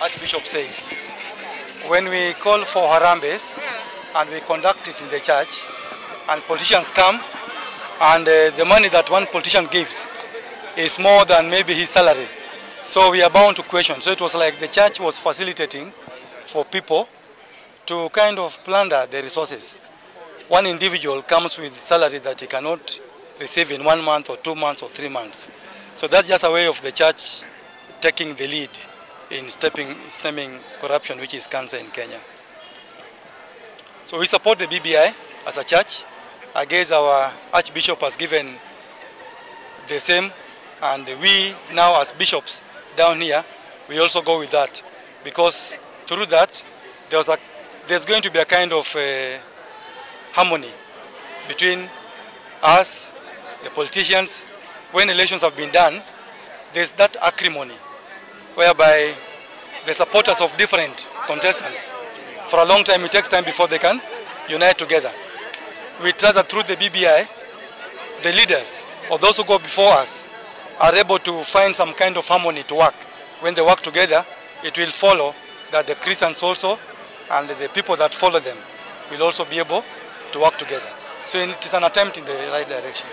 Archbishop says, when we call for harambes and we conduct it in the church and politicians come and the money that one politician gives is more than maybe his salary, so we are bound to question. So it was like the church was facilitating for people to kind of plunder the resources. One individual comes with salary that he cannot receive in 1 month or 2 months or 3 months. So that's just a way of the church taking the lead in stemming corruption, which is cancer in Kenya. So we support the BBI as a church. I guess our Archbishop has given the same, and we now as bishops down here, we also go with that, because through that there's going to be a kind of harmony between us, the politicians. When elections have been done, there's that acrimony whereby the supporters of different contestants, for a long time, it takes time before they can unite together. We trust that through the BBI, the leaders or those who go before us are able to find some kind of harmony to work. When they work together, it will follow that the Christians also and the people that follow them will also be able to work together. So it is an attempt in the right direction.